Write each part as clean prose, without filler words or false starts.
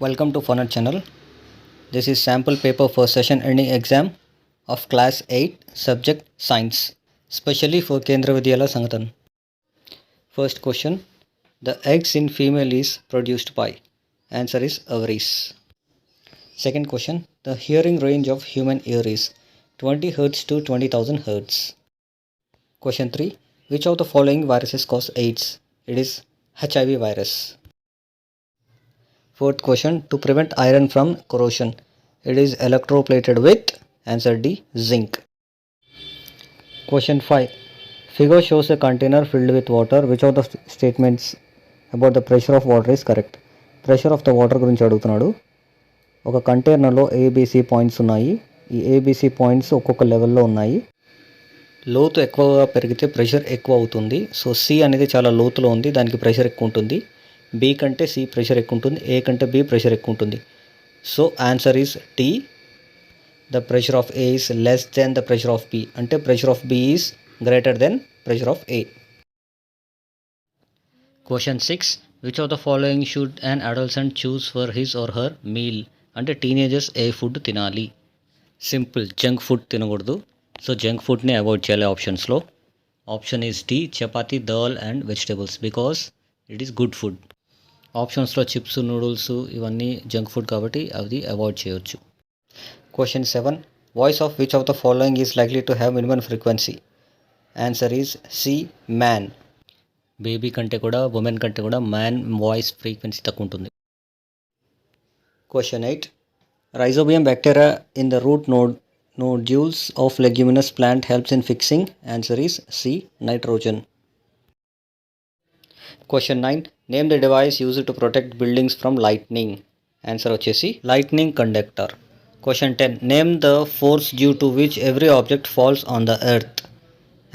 Welcome to Funnel channel. This is sample paper for session ending exam of class 8 subject science, specially for KENDRIYA Sangathan. First question: the eggs in female is produced by? Answer is ovaries. Second question: the hearing range of human ear is 20 Hz to 20,000 Hz. Question 3: which of the following viruses cause AIDS? It is HIV virus. Fourth question: to prevent iron from corrosion, it is electroplated with? Answer D, zinc. Question 5. Figure shows a container filled with water. Which of the statements about the pressure of water is correct? Pressure of the water గురించి అడుగుతున్నాడు. ఒక కంటైనర్లో ABC points ఉన్నాయి. ఈ ABC points ఒక్కొక్క లెవెల్లో ఉన్నాయి. లోతు ఎక్కువగా పెరిగితే ప్రెషర్ ఎక్కువ అవుతుంది. సో సి అనేది చాలా లోతులో ఉంది, దానికి ప్రెషర్ ఎక్కువ ఉంటుంది. బి కంటే సి ప్రెషర్ ఎక్కువ ఉంటుంది, ఏ కంటే బి ప్రెషర్ ఎక్కువ ఉంటుంది. So answer is T, the pressure of A is less than the pressure of B. అంటే pressure of B is greater than pressure of A. Question 6. Which of the following should an adolescent choose for his or her meal? అంటే teenagers ఏ food తినాలి? Simple, junk food తినకూడదు. So junk ఫుడ్ని avoid చేయాలి ఆప్షన్స్లో. Option is D, chapati, dal and vegetables, because it is good food. ఆప్షన్స్లో chips, noodles ఇవన్నీ junk food కాబట్టి అది అవాయిడ్ చేయొచ్చు. Question 7. Voice of which of the following is likely to have minimum frequency? Answer is C, man. Baby కంటే కూడా, women కంటే కూడా man voice frequency తక్కువ ఉంటుంది. Question 8. Rhizobium bacteria in the route nodules of leguminous plant helps in fixing? Answer is C, nitrogen. Question 9. Name the device used to protect buildings from lightning. Answer వచ్చేసి lightning conductor. Question 10. Name the force due to which every object falls on the earth.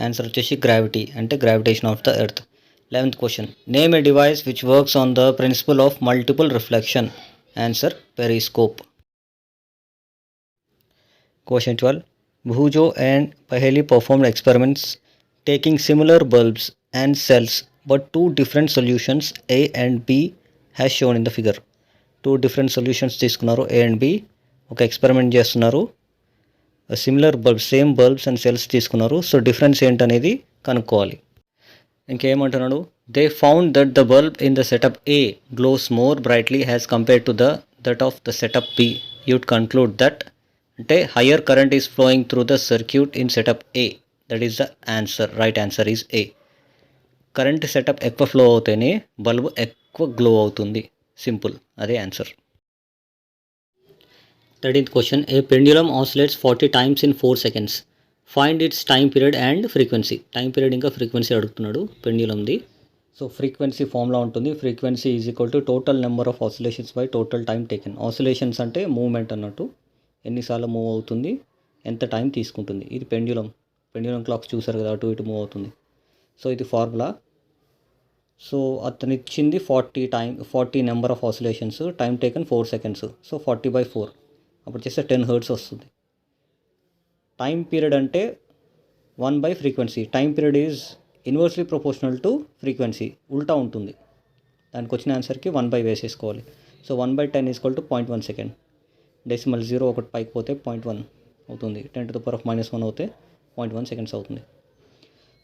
Answer వచ్చేసి gravity, అంటే gravitation of the earth. 11th question. Name a device which works on the principle of multiple reflection. Answer periscope. Question 12. Bhujo and Paheli performed experiments taking similar bulbs and cells but two different solutions A and B has shown in the figure. Two different solutions తీసుకున్నారు, A and B. ఒక experiment చేస్తున్నారు. Similar bulbs, same bulbs and cells తీసుకున్నారు. So difference ఏంటనేది కనుక్కోవాలి. ఇంకేమంటున్నాడు? They found that the bulb in the setup A glows more brightly as compared to that of the setup B. You'd conclude that అంటే higher current is flowing through the circuit in setup A. That is the answer. Right answer is A. Current setup ఎక్కువ flow అవుతేనే bulb ఎక్కువ glow అవుతుంది. Simple, అదే answer. 13th question. A pendulum oscillates 40 times in 4 seconds. Find its time period and frequency. Time period ఇంకా frequency అడుగుతున్నాడు పెండ్యులమ్ది. So frequency formula ఉంటుంది. Frequency is equal to total number of oscillations by total time taken. Oscillations అంటే movement అన్నట్టు, ఎన్నిసార్లు move అవుతుంది, ఎంత time తీసుకుంటుంది. ఇది పెండ్యులం క్లాక్స్ చూసారు కదా, అటు ఇటు మూవ్ అవుతుంది. సో ఇది ఫార్ములా. సో అతను ఇచ్చింది 40 number of oscillations, time taken 4 seconds. So 40/4 అప్పుడు చేస్తే 10 Hz వస్తుంది. టైం పీరియడ్ అంటే 1 by frequency. Time period is inversely proportional to frequency, ఉల్టా ఉంటుంది. దానికి వచ్చిన ఆన్సర్కి 1/, వేసేసుకోవాలి. So 1/10 = 0.1 second. డెసిమల్ 0 ఒకటి పైకి పోతే 0.1 అవుతుంది. 10⁻⁻1 అవుతే 0.1 seconds అవుతుంది.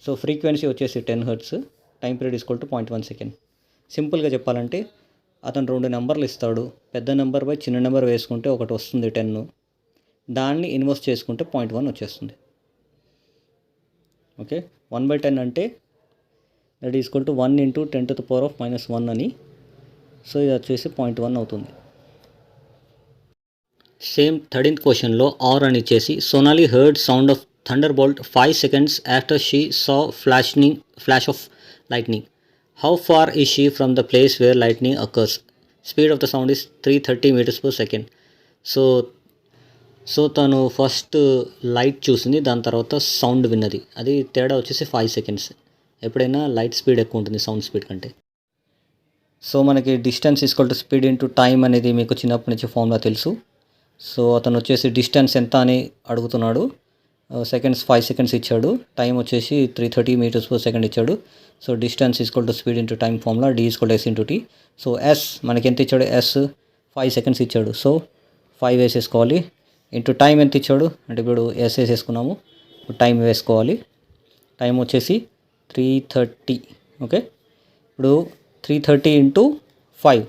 సో ఫ్రీక్వెన్సీ వచ్చేసి 10 Hz, టైం పీరియడ్ = 0.1 second. సింపుల్గా చెప్పాలంటే అతను 2 నెంబర్లు ఇస్తాడు, పెద్ద నెంబర్ బై చిన్న నెంబర్ వేసుకుంటే ఒకటి వస్తుంది 10, దాన్ని ఇన్వర్స్ చేసుకుంటే 0.1 వచ్చేస్తుంది. ఓకే, 1/10 అంటే దట్ ఈజ్ ఈక్వల్ టు 1 × 10⁻⁻1 అని. సో ఇది వచ్చేసి 0.1 అవుతుంది. సేమ్ 13th క్వశ్చన్లో ఆర్ అని ఇచ్చేసి Sonali heard sound of thunderbolt 5 seconds after she saw flash of lightning. How far is she from the place where lightning occurs? Speed of the sound is 330 meters per second. So తను first light చూసింది, దాని తర్వాత sound విన్నది. అది తేడా వచ్చేసి 5 seconds. ఎప్పుడైనా light speed ఎక్కువ ఉంటుంది సౌండ్ స్పీడ్ కంటే. సో మనకి distance equal to speed into time అనేది మీకు చిన్నప్పటి నుంచి ఫార్ములా తెలుసు. సో అతను వచ్చేసి డిస్టెన్స్ ఎంత అని అడుగుతున్నాడు. సెకండ్స్ 5 seconds ఇచ్చాడు, టైం వచ్చేసి 330 meters per second ఇచ్చాడు. So distance equal to speed into time formula, D = S × T. So S మనకి ఎంత ఇచ్చాడు? S 5 సెకండ్స్ ఇచ్చాడు. సో 5 వేసేసుకోవాలి. ఇంటూ టైం ఎంత ఇచ్చాడు అంటే ఇప్పుడు ఎస్ వేసేసుకున్నాము. ఇప్పుడు టైం వేసుకోవాలి. టైం వచ్చేసి 3:30. ఓకే, ఇప్పుడు 3:30 ఇంటూ 5.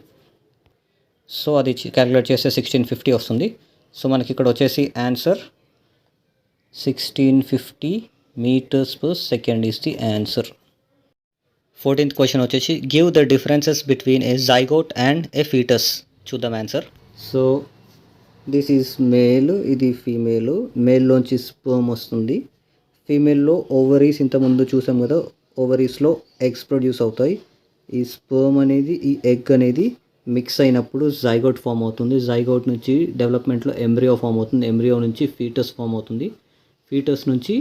సో అది క్యాలిక్యులేట్ చేస్తే 1650 వస్తుంది. సో మనకి ఇక్కడ వచ్చేసి answer 1650 meters per second is the answer. 14th question వచ్చేసి give the differences between a zygote and a foetus. చూద్దాం answer. So this is male, ఇది ఫీమేల్. మేల్లోంచి స్పర్మ్ వస్తుంది. ఫీమేల్లో ఓవరీస్ ఇంతకుముందు చూసాం కదా, ఓవరీస్లో ఎగ్స్ ప్రొడ్యూస్ అవుతాయి. ఈ స్పర్మ్ అనేది ఈ ఎగ్ అనేది మిక్స్ అయినప్పుడు జైగోట్ ఫామ్ అవుతుంది. జైగోట్ నుంచి డెవలప్మెంట్లో ఎంబ్రియో ఫామ్ అవుతుంది. ఎంబ్రియో నుంచి ఫీటస్ ఫామ్ అవుతుంది. ఫీటస్ నుంచి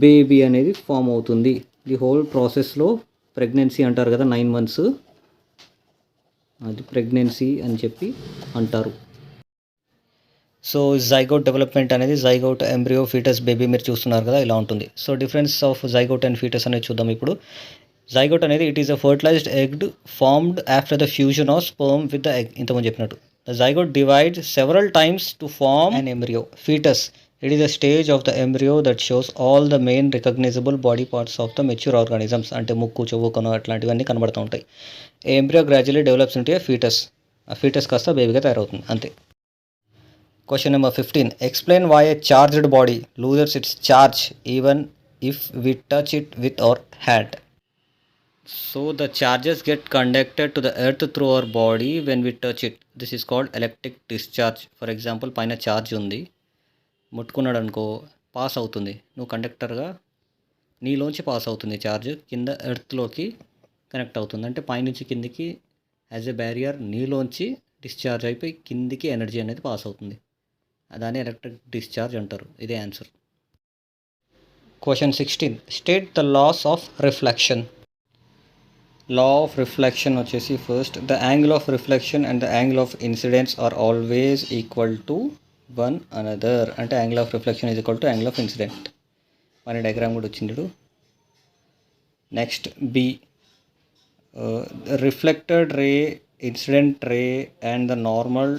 బేబీ అనేది ఫామ్ అవుతుంది. ది హోల్ ప్రాసెస్లో ప్రెగ్నెన్సీ అంటారు కదా, 9 months, అది ప్రెగ్నెన్సీ అని చెప్పి అంటారు. సో జైగోట్ డెవలప్మెంట్ అనేది జైగోట్, ఎంబ్రియో, ఫీటస్, బేబీ మీరు చూస్తున్నారు కదా, ఇలా ఉంటుంది. So difference of zygote and foetus అనేది చూద్దాం ఇప్పుడు. జైగోట్ అనేది it is a fertilised egg formed after the fusion of sperm with the egg. ఇంతకుముందు చెప్పినట్టు the zygote divides several times to form an embryo. Foetus it is a stage of the embryo that shows all the main recognisable body parts of the mature organisms. అంటే ముక్కు, చెవు, కను అట్లాంటివన్నీ కనబడుతూ ఉంటాయి. Embryo gradually develops into a foetus. ఆ foetus కాస్త బేబీగా తయారవుతుంది, అంతే. Question number 15. Explain why a charged body loses its charge even if we touch it with our hand. So the charges get conducted to the earth through our body when we touch it. This is called electric discharge. For example, పైన charge ఉంది, ముట్టుకున్నాడు అనుకో, pass అవుతుంది. నువ్వు కండక్టర్గా నీలోంచి pass అవుతుంది charge, కింద ఎర్త్లోకి connect అవుతుంది. అంటే పైనుంచి కిందికి యాజ్ ఎ బ్యారియర్ నీలోంచి డిశ్చార్జ్ అయిపోయి కిందికి ఎనర్జీ అనేది పాస్ అవుతుంది. దాన్ని ఎలక్ట్రిక్ డిశ్చార్జ్ అంటారు. ఇదే answer. Question 16. State the laws of reflection. Law of reflection వచ్చేసి first the angle of reflection and the angle of incidence are always equal to one another. అంటే angle of reflection is equal to angle of incident. మన diagram కూడా వచ్చింది. Next B reflected ray, incident ray and the normal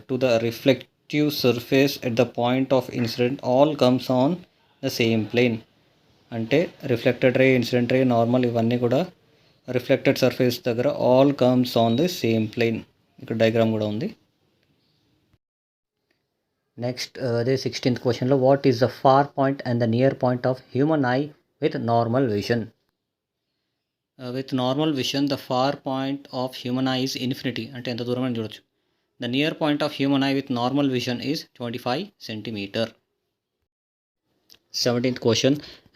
to the reflective surface at the point of incident all comes on the same plane. అంటే reflected ray, incident ray, normal ఇవన్నీ కూడా reflected surface దగ్గర all comes on the same plane. ఇక్కడ diagram కూడా ఉంది. Next అదే 16th క్వశ్చన్లో what is the far point and the near point of human eye with normal vision. With normal vision the far point of human eye is infinity. అంటే ఎంత దూరం అని చూడొచ్చు. The near point of human eye with normal vision is 25 centimeter. 17th question.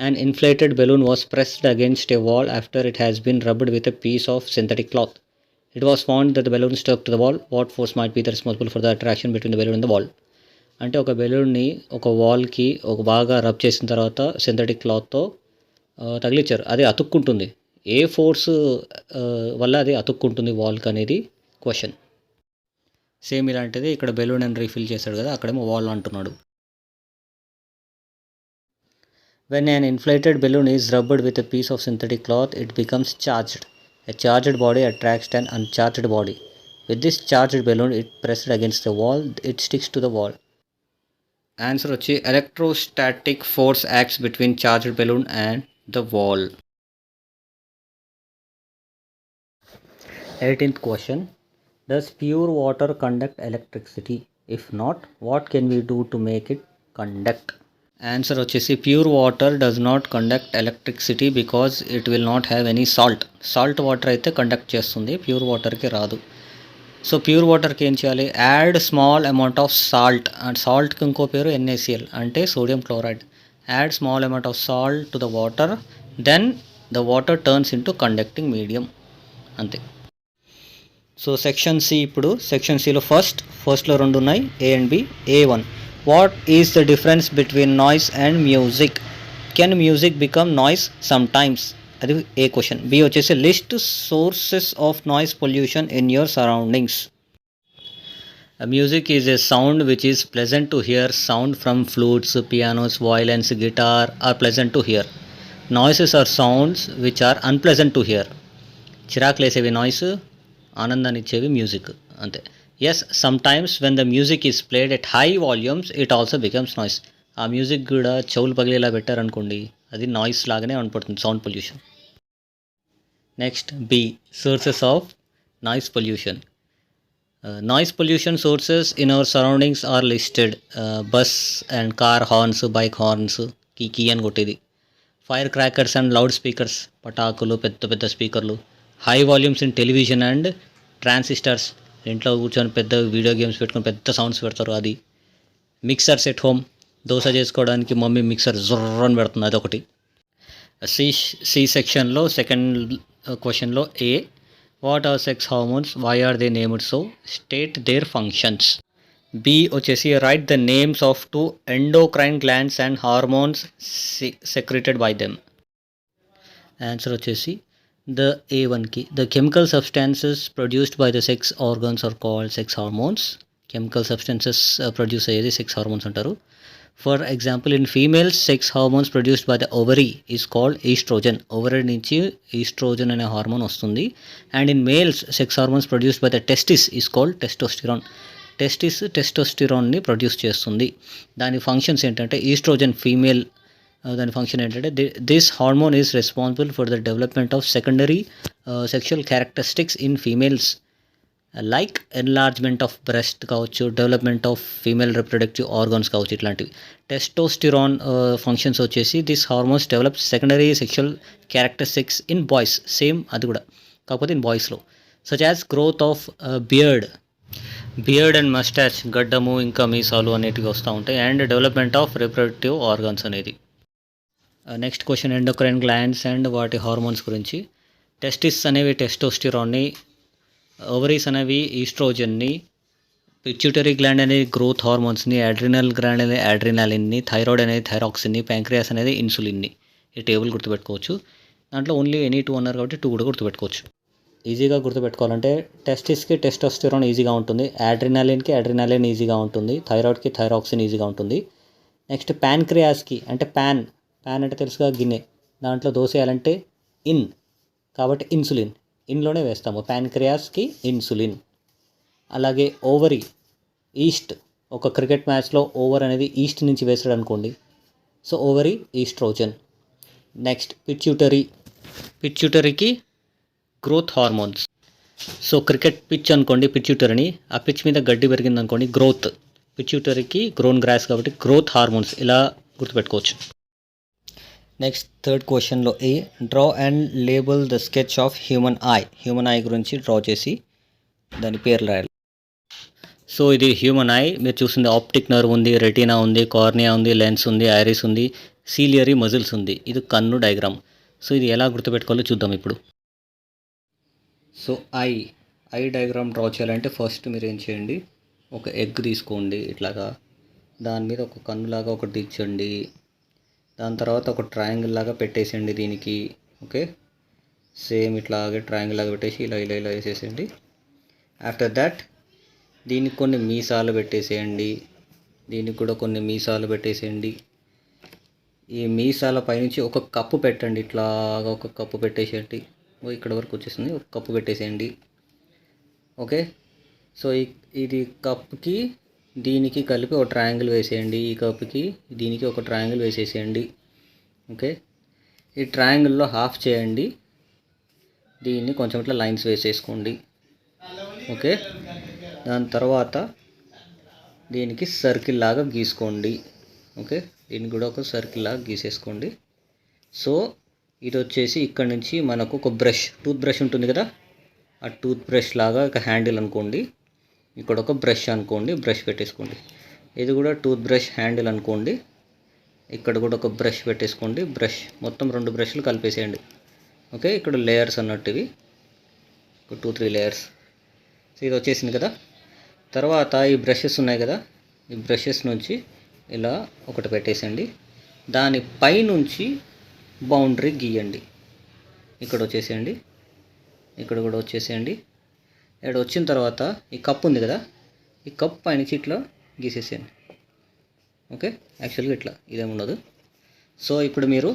An inflated balloon was pressed against a wall after it has been rubbed with a piece of synthetic cloth. It was found that the balloon stuck to the wall. What force might be responsible for the attraction between the balloon and the wall? అంటే ఒక బెలూన్ని ఒక వాల్కి ఒక బాగా rub చేసిన తర్వాత synthetic క్లాత్తో తగిలించారు. అది అతుక్కుంటుంది. ఏ ఫోర్స్ వల్ల అది అతుక్కుంటుంది వాల్కి అనేది క్వశ్చన్. సేమ్ ఇలాంటిది ఇక్కడ బెలూన్ అని రీఫిల్ చేశాడు కదా, అక్కడేమో వాల్ అంటున్నాడు. When an inflated balloon is rubbed with a piece of synthetic cloth, it becomes charged. A charged body attracts an uncharged body. With this charged balloon, it pressed against the wall, it sticks to the wall. Answer వచ్చి electrostatic force acts between charged balloon and the wall. 18th question. Does pure water conduct electricity? If not, what can we do to make it conduct? Answer వచ్చేసి pure water does not conduct electricity because it will not have any salt. Salt water అయితే conduct చేస్తుంది, pure వాటర్కి రాదు. So pure వాటర్కి ఏం చేయాలి? Add small amount of salt. And సాల్ట్కి ఇంకో పేరు NaCl అంటే sodium chloride. Add small amount of salt to the water, then the water turns into conducting medium, అంతే. So section C. ఇప్పుడు సెక్షన్ సిలో ఫస్ట్లో 2 ఉన్నాయి, A and B. A1. What is the difference between noise and music? Can music become noise sometimes? అది A question. B వచ్చేసి list sources of noise pollution in your surroundings. Music is a sound which is pleasant to hear. Sound from flutes, pianos, violins, guitar are pleasant to hear. Noises are sounds which are unpleasant to hear. చిరాకు లేసేవి noise, ఆనందాన్ని ఇచ్చేవి music, అంతే. Yes sometimes when the music is played at high volumes it also becomes noise. ఆ music కూడా చెవులు పగిలేలా పెట్టారనుకోండి, అది నాయిస్ లాగానే కనపడుతుంది, sound pollution. Next B, sources of noise pollution. Noise pollution sources in our surroundings are listed. Bus and car horns, bike horns, కీ అని కొట్టేది. Fire crackers and loud speakers, పటాకులు, పెద్ద పెద్ద స్పీకర్లు. High volumes in television and transistors, ఇంట్లో కూర్చొని పెద్ద వీడియో గేమ్స్ పెట్టుకొని పెద్ద సౌండ్స్ పెడతారు అది. మిక్సర్స్ ఎట్ హోమ్, దోశ చేసుకోవడానికి మమ్మీ మిక్సర్ జొర్రని పెడుతుంది, అదొకటి. సి సి సెక్షన్లో సెకండ్ క్వశ్చన్లో A, what are sex hormones, why are they named so, state their functions. B వచ్చేసి write the names of 2 endocrine glands and hormones secreted by them. Answer వచ్చేసి the A1కి the chemical substances produced by the sex organs are called sex hormones. Chemical substances produce అయ్యేది sex hormones అంటారు. For example in females sex hormones produced by the ovary is called estrogen. Ovary నుంచి oestrogen అనే hormone వస్తుంది. And in males sex hormones produced by the testis is called testosterone. Testis టెస్టోస్టిరాన్ని produce చేస్తుంది. దాని functions ఏంటంటే estrogen female, దాని function ఏంటంటే this hormone is responsible for the development of secondary sexual characteristics in females like enlargement of breast కావచ్చు, development of female reproductive organs కావచ్చు, ఇట్లాంటివి. Testosterone functions వచ్చేసి this hormones develop secondary sexual characteristics in boys, same అది కూడా, కాకపోతే in బాయ్స్లో. Such as growth of beard and moustache, గడ్డము ఇంకా మీసాలు అనేటివి వస్తూ ఉంటాయి. And development of reproductive organs అనేది. Next question endocrine glands and వాటి హార్మోన్స్ గురించి. టెస్టిస్ అనేవి టెస్టోస్టిరాన్ని, ఓవరీస్ అనేవి ఈస్ట్రోజన్ని, పిట్యూటరీ గ్లాండ్ అనేది గ్రోత్ హార్మోన్స్ని, అడ్రినల్ గ్లాండ్ అనేది అడ్రినాలిన్ని, థైరాయిడ్ అనేది థైరాక్సిన్ని, ప్యాంక్రియాస్ అనేది ఇన్సులిన్ని. ఈ టేబుల్ గుర్తుపెట్టుకోవచ్చు. దాంట్లో ఓన్లీ ఎనీ 2 అన్నారు కాబట్టి 2 కూడా గుర్తుపెట్టుకోవచ్చు. ఈజీగా గుర్తుపెట్టుకోవాలంటే టెస్టిస్కి టెస్టోస్టిరాన్ ఈజీగా ఉంటుంది, అడ్రినాలిన్కి అడ్రినాలిన్ ఈజీగా ఉంటుంది, థైరాయిడ్కి థైరాక్సిన్ ఈజీగా ఉంటుంది. నెక్స్ట్ ప్యాన్క్రియాస్కి అంటే ప్యాన్ అంటే తెలుసుగా గిన్నె, దాంట్లో దోశ వేయాలంటే ఇన్, కాబట్టి ఇన్సులిన్ ఇన్లోనే వేస్తాము. ప్యాన్క్రియాస్కి ఇన్సులిన్. అలాగే ఓవరీ, ఈస్ట్, ఒక క్రికెట్ మ్యాచ్లో ఓవర్ అనేది ఈస్ట్ నుంచి వేసాడు అనుకోండి, సో ఓవరీ ఈస్ట్రోజన్. నెక్స్ట్ పిట్యూటరీకి growth hormones. So cricket pitch అనుకోండి పిట్యూటరీని, ఆ పిచ్ మీద గడ్డి పెరిగింది అనుకోండి గ్రోత్, పిట్యూటరీకి గ్రోన్ గ్రాస్ కాబట్టి గ్రోత్ హార్మోన్స్, ఇలా గుర్తుపెట్టుకోవచ్చు. నెక్స్ట్ థర్డ్ క్వశ్చన్లో A, draw and label the sketch of human eye గురించి డ్రా చేసి దాని పేర్లు రాయాలి. సో ఇది హ్యూమన్ ఐ, మీరు చూస్తుంది ఆప్టిక్ నర్వ్ ఉంది, రెటీనా ఉంది, కార్నియా ఉంది, లెన్స్ ఉంది, ఐరిస్ ఉంది, సీలియరీ మజిల్స్ ఉంది. ఇది కన్ను డయాగ్రామ్. సో ఇది ఎలా గుర్తుపెట్టుకోవాలో చూద్దాం ఇప్పుడు. సో ఐ డయాగ్రామ్ డ్రా చేయాలంటే ఫస్ట్ మీరు ఏం చేయండి, ఒక ఎగ్ తీసుకోండి ఇట్లాగా, దాని మీద ఒక కన్నులాగా ఒకటి ఇచ్చండి, దాని తర్వాత ఒక ట్రయాంగిల్ లాగా పెట్టేసేయండి దీనికి. ఓకే, సేమ్ ఇట్లాగే ట్రయాంగిల్ లాగా పెట్టేసి ఇలా వేసేసేయండి. ఆఫ్టర్ దట్ దీనికి కొన్ని మీసాలు పెట్టేసేయండి, దీనికి కూడా కొన్ని మీసాలు పెట్టేసేయండి. ఈ మీసాల పైనుంచి ఒక కప్పు పెట్టండి, ఇట్లాగా ఒక కప్పు పెట్టేసేయండి. ఇక్కడ వరకు వచ్చేసింది, ఒక కప్పు పెట్టేసేయండి. ఓకే, సో ఇది కప్కి దీనికి కలిపి ఒక ట్రయాంగిల్ వేసేయండి, ఈ కప్కి దీనికి ఒక ట్రయాంగిల్ వేసేసేయండి. ఓకే, ఈ ట్రయాంగిల్లో హాఫ్ చేయండి, దీన్ని కొంచెం ఇట్లా లైన్స్ వేసేసుకోండి. ఓకే, దాని తర్వాత దీనికి సర్కిల్ లాగా గీసుకోండి. ఓకే, దీనికి కూడా ఒక సర్కిల్ లాగా గీసేసుకోండి. సో ఇది వచ్చేసి ఇక్కడ నుంచి మనకు ఒక టూత్ బ్రష్ ఉంటుంది కదా, ఆ టూత్ బ్రష్ లాగా ఒక హ్యాండిల్ అనుకోండి, ఇక్కడ ఒక బ్రష్ అనుకోండి, బ్రష్ పెట్టేసుకోండి. ఇది కూడా టూత్ బ్రష్ హ్యాండిల్ అనుకోండి, ఇక్కడ కూడా ఒక బ్రష్ పెట్టేసుకోండి. బ్రష్ మొత్తం 2 బ్రష్లు కలిపేసేయండి. ఓకే, ఇక్కడ లేయర్స్ అన్నట్టు ఇవి ఒక 2-3 లేయర్స్. సో ఇది వచ్చేసింది కదా. తర్వాత ఈ బ్రషెస్ ఉన్నాయి కదా, ఈ బ్రషెస్ నుంచి ఇలా ఒకటి పెట్టేసేయండి, దాని పైనుంచి బౌండరీ గీయండి. ఇక్కడ వచ్చేసేయండి, ఇక్కడ కూడా వచ్చేసేయండి. ఇక్కడ వచ్చిన తర్వాత ఈ కప్ ఉంది కదా, ఈ కప్ పైనుంచి ఇట్లా గీసేసేయండి. ఓకే, యాక్చువల్గా ఇట్లా ఇదేముండదు. సో ఇప్పుడు మీరు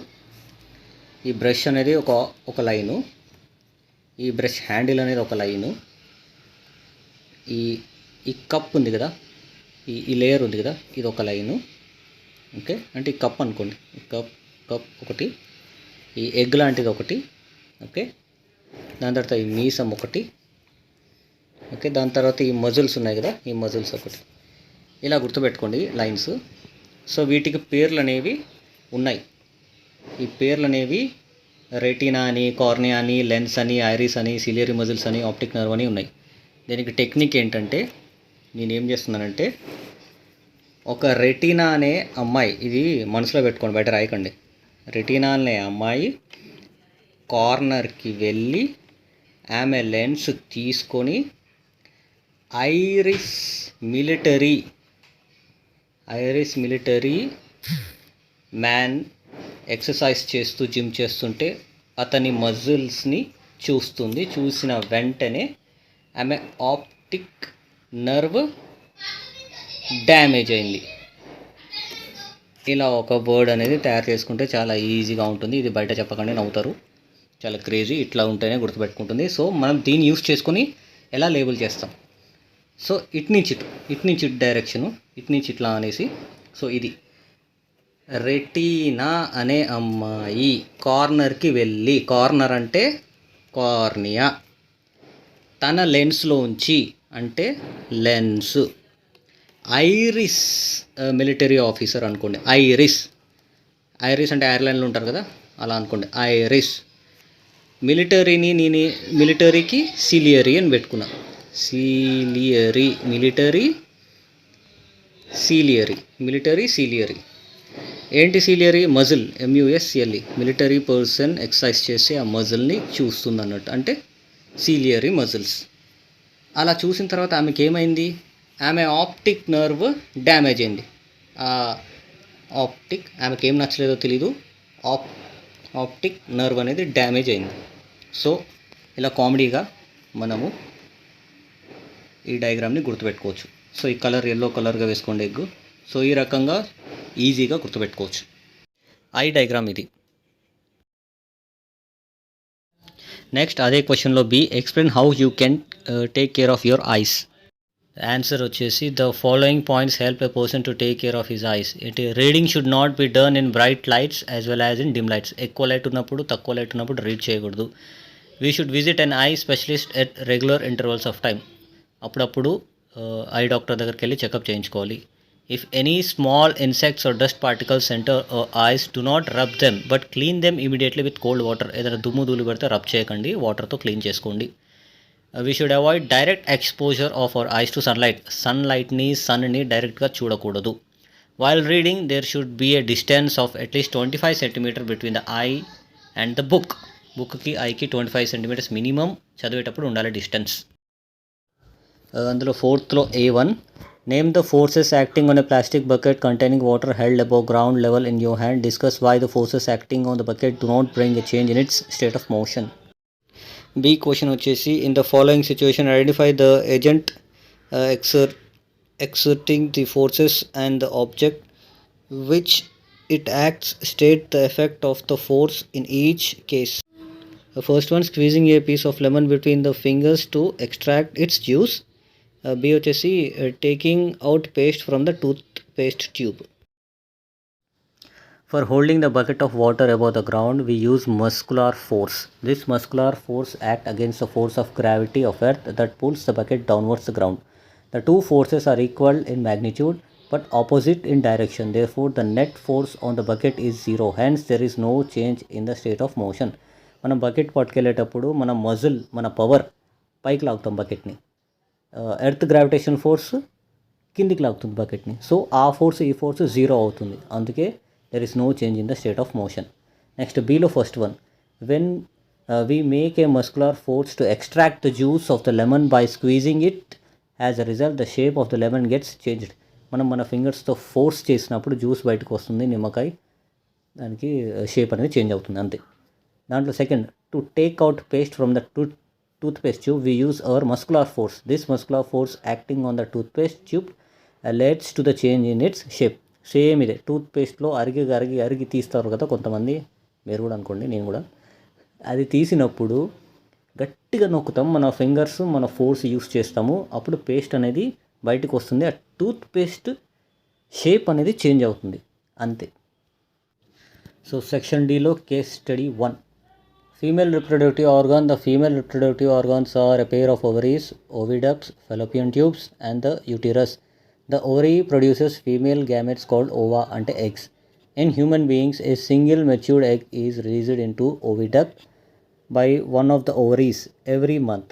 ఈ బ్రష్ అనేది ఒక లైను, ఈ బ్రష్ హ్యాండిల్ అనేది ఒక లైను, ఈ ఈ కప్ ఉంది కదా, ఈ లేయర్ ఉంది కదా, ఇది ఒక లైను. ఓకే, అంటే ఈ కప్ అనుకోండి, ఈ కప్ ఒకటి, ఈ ఎగ్ లాంటిది ఒకటి. ఓకే, దాని తర్వాత ఈ మీసం ఒకటి. ఓకే, దాని తర్వాత ఈ మజిల్స్ ఉన్నాయి కదా, ఈ మజిల్స్ ఒకటి. ఇలా గుర్తుపెట్టుకోండి లైన్స్. సో వీటికి పేర్లు అనేవి ఉన్నాయి. ఈ పేర్లు అనేవి రెటీనా అని, కార్నియా అని, లెన్స్ అని, ఐరిస్ అని, సిలియరీ మజిల్స్ అని, ఆప్టిక్ నర్వ్ అని ఉన్నాయి. దీనికి టెక్నిక్ ఏంటంటే, నేనేం చేస్తున్నానంటే, ఒక రెటీనా అనే అమ్మాయి, ఇది మనసులో పెట్టుకోండి, బయట రాయకండి. రెటీనా అనే అమ్మాయి కార్నర్కి వెళ్ళి ఆమె లెన్స్ తీసుకొని ఐరిస్ మిలిటరీ మ్యాన్ ఎక్సర్సైజ్ చేస్తూ జిమ్ చేస్తుంటే అతని మజిల్స్ని చూస్తుంది. చూసిన వెంటనే ఆమె ఆప్టిక్ నర్వ్ డ్యామేజ్ అయింది. ఇలా ఒక వర్డ్ అనేది తయారు చేసుకుంటే చాలా ఈజీగా ఉంటుంది. ఇది బయట చెప్పకండి, నవ్వుతారు, చాలా క్రేజీ. ఇట్లా ఉంటేనే గుర్తుపెట్టుకుంటుంది. సో మనం దీన్ని యూస్ చేసుకొని ఎలా లేబుల్ చేస్తాం. సో ఇటు నుంచి డైరెక్షను, ఇటు నుంచి ఇట్లా అనేసి. సో ఇది రెటీనా అనే అమ్మాయి కార్నర్కి వెళ్ళి, కార్నర్ అంటే కార్నియా, తన లెన్స్లోంచి అంటే లెన్స్, ఐరిస్ మిలిటరీ ఆఫీసర్ అనుకోండి, ఐరిస్ అంటే ఎయిర్లైన్లో ఉంటారు కదా, అలా అనుకోండి, ఐరిస్. మిలిటరీకి సిలియరీ అని పెట్టుకున్నా, మిలిటరీ సిలియరీ. ఏంటి ciliary? Muscle, MUSLE, military person exercise చేసి ఆ మజిల్ని చూస్తుంది అన్నట్టు, అంటే సిలియరీ మజిల్స్. అలా చూసిన తర్వాత ఆమెకి ఏమైంది? ఆమె ఆప్టిక్ నర్వ్ డ్యామేజ్ అయింది. ఆమెకి ఏం నచ్చలేదో తెలీదు, ఆప్టిక్ నర్వ్ అనేది డ్యామేజ్ అయింది. సో ఇలా కామెడీగా మనము ఈ డయాగ్రామ్ని గుర్తుపెట్టుకోవచ్చు. సో ఈ కలర్ ఎల్లో కలర్గా వేసుకోండి ఎగ్. సో ఈ రకంగా ఈజీగా గుర్తుపెట్టుకోవచ్చు. ఐ డయాగ్రామ్ ఇది. నెక్స్ట్ అదే క్వశ్చన్లో B, explain how you can take care of your eyes. Answer వచ్చేసి the following points help a person to take care of his eyes. ఏంటి? Reading should not be done in bright lights as well as in dim lights. ఎక్కువ light ఉన్నప్పుడు, తక్కువ light ఉన్నప్పుడు read చేయకూడదు. We should visit an eye specialist at regular intervals of time. అప్పుడప్పుడు eye doctor దగ్గరికి వెళ్ళి checkup చేయించుకోవాలి. If any small insects or dust particles enter our eyes, do not rub them but clean them immediately with cold water. ఏదైనా దుమ్ము ధూళి పడితే rub చేయకండి, వాటర్తో క్లీన్ చేసుకోండి. We should avoid direct exposure of our eyes to sunlight. సన్ని డైరెక్ట్గా చూడకూడదు. While reading, there should be a distance of at least 25 cm between the eye and the book. బుక్కి ఐకి 25 cm మినిమం చదివేటప్పుడు ఉండాలి distance. అందులో ఫోర్త్లో A1, name the forces acting on a plastic bucket containing water held above ground level in your hand. Discuss why the forces acting on the bucket do not bring a change in its state of motion. B question వచ్చేసి, in the following situation identify the agent exerting the forces and the object which it acts. State the effect of the force in each case. The first one, squeezing a piece of lemon between the fingers to extract its juice. B వచ్చేసి taking out paste from the toothpaste tube. For holding the bucket of water above the ground, we use muscular force. This muscular force acts against the force of gravity of earth that pulls the bucket downwards the ground. The two forces are equal in magnitude but opposite in direction. Therefore, the net force on the bucket is 0. Hence, there is no change in the state of motion. మనం bucket పట్టుకెళ్ళేటప్పుడు మన muscle, మన power పైకి లాగుతాం బకెట్ని. Earth gravitation force కిందికి లాగుతుంది బకెట్ని. సో ఆ ఫోర్స్ ఈ ఫోర్స్ 0 అవుతుంది. అందుకే there is no change in the state of motion. Next బీలో first one, when we make a muscular force to extract the juice of the lemon by squeezing it, as a result the shape of the lemon gets changed. మనం మన ఫింగర్స్తో force చేసినప్పుడు juice బయటకు వస్తుంది, నిమ్మకాయ, దానికి shape అనేది change అవుతుంది, అంతే. దాంట్లో second, to take out paste from the toothpaste tube, we use our muscular force. This muscular force acting on the toothpaste tube leads to the change in its shape. Same ఇదే, టూత్పేస్ట్లో అరిగి తీస్తారు కదా కొంతమంది, మీరు కూడా అనుకోండి, నేను కూడా. అది తీసినప్పుడు గట్టిగా నొక్కుతాం, మన ఫింగర్స్ మన ఫోర్స్ యూస్ చేస్తాము, అప్పుడు పేస్ట్ అనేది బయటకు వస్తుంది. ఆ టూత్ పేస్ట్ షేప్ అనేది చేంజ్ అవుతుంది, అంతే. సో సెక్షన్ డిలో case study 1. Female reproductive organ. The female reproductive organs are a pair of ovaries, oviducts, fallopian tubes, and the uterus. The ovary produces female gametes called ova and eggs. In human beings, a single matured egg is released into oviduct by one of the ovaries every month.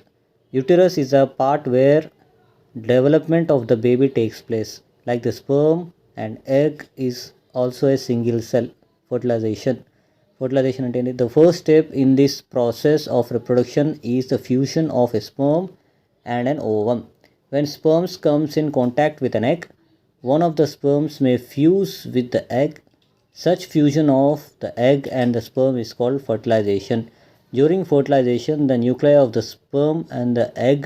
Uterus is a part where development of the baby takes place. Like the sperm and egg is also a single cell fertilization. Fertilization అంటే the first step in this process of reproduction is the fusion of a sperm and an ovum. When sperms comes in contact with an egg, one of the sperms may fuse with the egg. Such fusion of the egg and the sperm is called fertilization. During fertilization, the nuclei of the sperm and the egg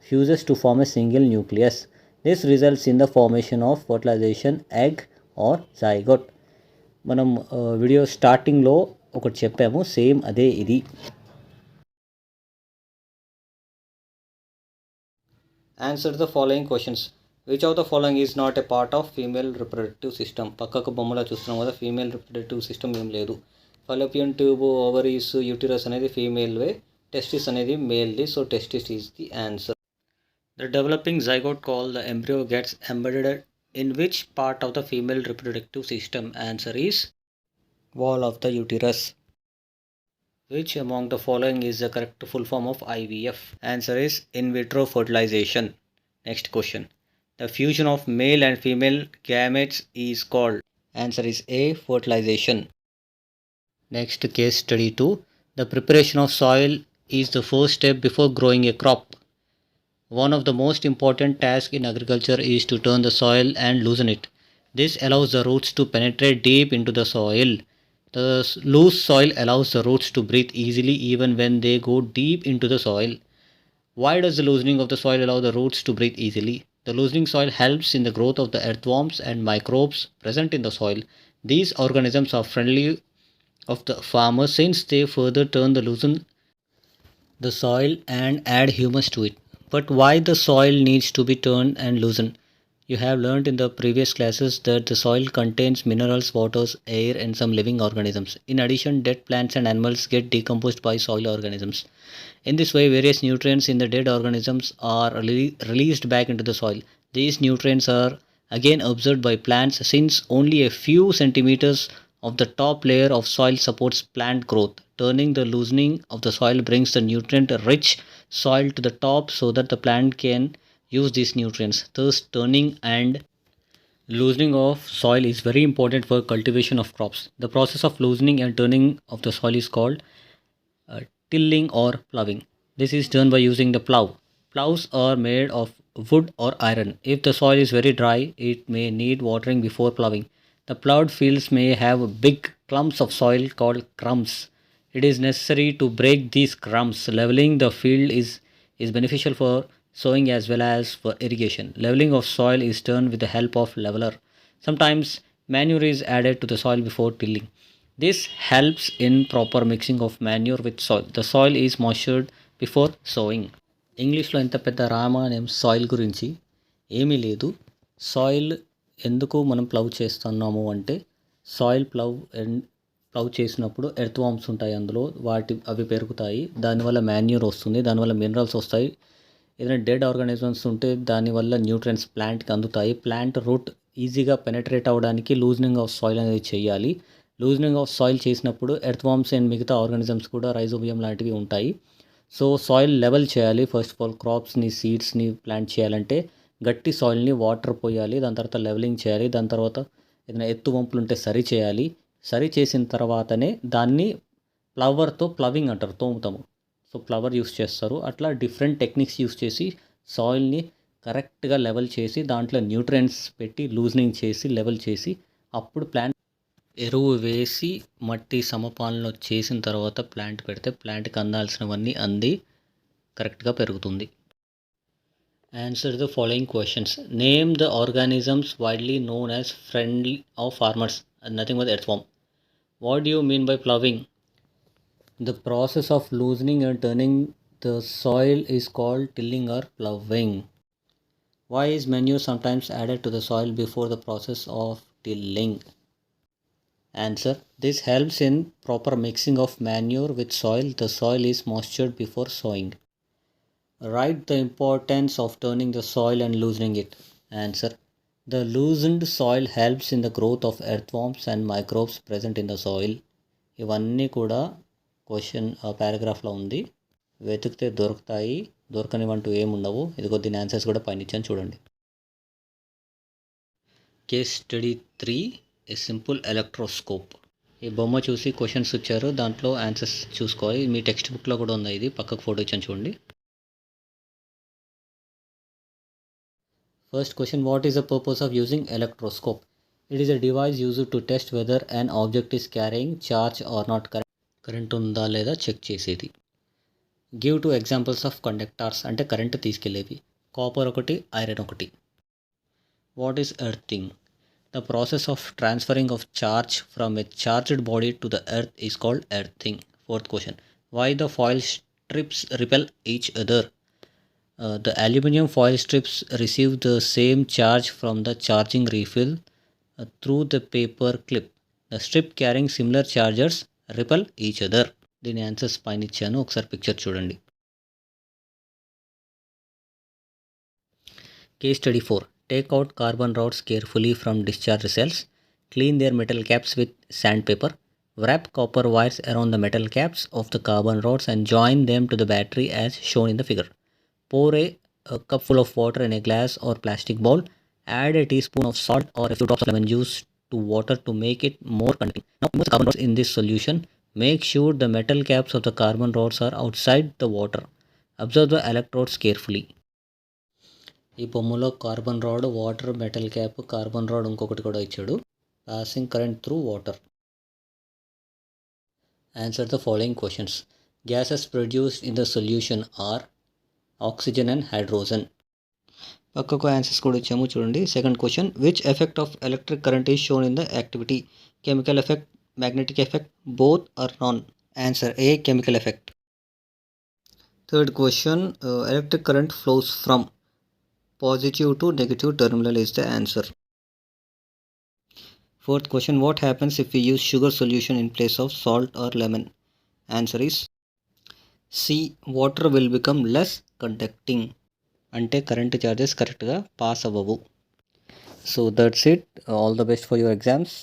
fuses to form a single nucleus. This results in the formation of fertilization egg or zygote. మనం video స్టార్టింగ్లో ఒకటి చెప్పాము, same అదే ఇది. Answer the following questions. Which of the following is not a part of female reproductive system? పక్కకు బొమ్మలో చూస్తున్నాం కదా, ఫీమేల్ రిప్రొడక్టివ్ సిస్టమ్ ఏం లేదు. ఫలోపియన్ ట్యూబ్, ఓవరీస్, యూటిరస్ అనేది ఫీమేల్వే, టెస్టిస్ అనేది మేల్ది. So testis is the answer. The developing zygote call the embryo gets embedded in which part of the female reproductive system? Answer is wall of the uterus. Which among the following is the correct full form of IVF? Answer is in vitro fertilization. Next question. The fusion of male and female gametes is called? Answer is A, fertilization. Next case study 2. The preparation of soil is the first step before growing a crop. One of the most important tasks in agriculture is to turn the soil and loosen it. This allows the roots to penetrate deep into the soil. The loose soil allows the roots to breathe easily even when they go deep into the soil. Why does the loosening of the soil allow the roots to breathe easily? The loosening soil helps in the growth of the earthworms and microbes present in the soil. These organisms are friendly of the farmer since they further turn the loosen the soil and add humus to it. But why the soil needs to be turned and loosened? You have learnt in the previous classes that the soil contains minerals, waters, air and some living organisms. In addition, dead plants and animals get decomposed by soil organisms. In this way, various nutrients in the dead organisms are released back into the soil. These nutrients are again absorbed by plants since only a few centimeters of the top layer of soil supports plant growth. Turning the loosening of the soil brings the nutrient-rich soil to the top so that the plant can use these nutrients. Thus, turning and loosening of soil is very important for cultivation of crops. The process of loosening and turning of the soil is called tilling or ploughing. This is done by using the plough. Ploughs are made of wood or iron. If the soil is very dry, it may need watering before ploughing. The ploughed fields may have big clumps of soil called crumbs. It is necessary to break these crumbs. Leveling the field is beneficial for sowing as well as for irrigation. Leveling of soil is done with the help of leveler. Sometimes manure is added to the soil before tilling. This helps in proper mixing of manure with soil. The soil is moistured before sowing. ఇంగ్లీష్లో ఎంత పెద్ద Ramayanam soil గురించి ఏమీ లేదు. Soil ఎందుకు మనం plough చేస్తున్నాము అంటే, సాయిల్ ప్లవ్ చేసినప్పుడు ఎర్త్ వామ్స్ ఉంటాయి, అందులో అవి పెరుగుతాయి, దానివల్ల మాన్యూర్ వస్తుంది, దానివల్ల మినరల్స్ వస్తాయి. ఏదైనా డెడ్ ఆర్గానిజమ్స్ ఉంటే దానివల్ల న్యూట్రియంట్స్ ప్లాంట్కి అందుతాయి. ప్లాంట్ రూట్ ఈజీగా పెనట్రేట్ అవ్వడానికి లూజనింగ్ ఆఫ్ సాయిల్ అనేది చేయాలి. లూజనింగ్ ఆఫ్ సాయిల్ చేసినప్పుడు ఎర్త్ వామ్స్ అండ్ మిగతా ఆర్గానిజమ్స్ కూడా రైజోబియం లాంటివి ఉంటాయి. సో సాయిల్ లెవెల్ చేయాలి. ఫస్ట్ ఆఫ్ ఆల్ క్రాప్స్ని, సీడ్స్ని ప్లాంట్ చేయాలంటే గట్టి సాయిల్ని వాటర్ పోయాలి, దాని తర్వాత లెవెలింగ్ చేయాలి, దాని తర్వాత ఏదైనా ఎత్తు వంపులు ఉంటే సరి చేయాలి. సరి చేసిన తర్వాతనే దాన్ని ప్లవర్తో ప్లవింగ్ అంటారు, తోముతాము. సో ప్లవర్ యూస్ చేస్తారు. అట్లా డిఫరెంట్ టెక్నిక్స్ యూస్ చేసి సాయిల్ని కరెక్ట్గా లెవెల్ చేసి దాంట్లో న్యూట్రియంట్స్ పెట్టి లూజనింగ్ చేసి లెవెల్ చేసి అప్పుడు ప్లాంట్ ఎరువు వేసి మట్టి సమపాలన చేసిన తర్వాత ప్లాంట్ పెడితే ప్లాంట్కి అందాల్సినవన్నీ అంది కరెక్ట్గా పెరుగుతుంది. Answer the following questions. Name the organisms widely known as friendly of farmers. Nothing but earthworm. What do you mean by ploughing? The process of loosening and turning The soil is called tilling or ploughing. Why is manure sometimes added to the soil before the process of tilling? Answer: this helps in proper mixing of manure with soil. The soil is moistured before sowing. Write the importance of turning the soil and loosening it. Answer: the loosened soil helps in the growth of earthworms and microbes present in the soil. ఇవన్నీ కూడా question పారాగ్రాఫ్లో ఉంది. వెతికితే దొరుకుతాయి, దొరకనివంటూ ఏముండవు. ఇదిగో దీని answers కూడా పైన ఇచ్చాను చూడండి. కేస్ స్టడీ 3, ఏ సింపుల్ ఎలక్ట్రోస్కోప్. ఈ బొమ్మ చూసి క్వశ్చన్స్ ఇచ్చారు, దాంట్లో ఆన్సర్స్ చూసుకోవాలి. మీ టెక్స్ట్ బుక్లో కూడా ఉంది, ఇది పక్కకు ఫోటో ఇచ్చాను చూడండి. First question, what is the purpose of using electroscope? It is a device used to test whether an object is carrying charge or not. Current ఉందా లేదా చెక్ చేసేది. గివ్ 2 ఎగ్జాంపుల్స్ ఆఫ్ కండక్టార్స్, అంటే current తీసుకెళ్ళేవి. Copper ఒకటి, iron ఒకటి. What is earthing? The process of transferring of charge from a charged body to the earth is called earthing. Fourth question, why the foil strips repel each other? The aluminium foil strips receive the same charge from the charging refill through the paper clip. The strip carrying similar charges repel each other. దీని answers పైన ఇచ్చాను, ఒకసారి picture చూడండి. Case study 4. Take out carbon rods carefully from discharge cells. Clean their metal caps with sandpaper. Wrap copper wires around the metal caps of the carbon rods and join them to the battery as shown in the figure. Pour a cup full of water in a glass or plastic bowl. Add a teaspoon of salt or a few drops of lemon juice to water to make it more conducting. Now immerse the carbon rods in this solution. Make sure the metal caps of the carbon rods are outside the water. Observe the electrodes carefully. ఈ బొమ్మలో carbon rod, water, metal cap, carbon rod ఇంకొకటి కూడా ఇచ్చాడు. Passing current through water. Answer the following questions. Gases produced in the solution are oxygen and hydrogen. పక్కకు answers కూడా ఇచ్చాము చూడండి. Second question, which effect of electric current is shown in the activity? Chemical effect, magnetic effect, both or none. Answer A, chemical effect. Third question, electric current flows from positive to negative terminal is the answer. Fourth question, what happens if we use sugar solution in place of salt or lemon? Answer is C, water will become less conducting. అంటే current charges కరెక్ట్గా pass అవ్వవు. So that's it. All the best for your exams.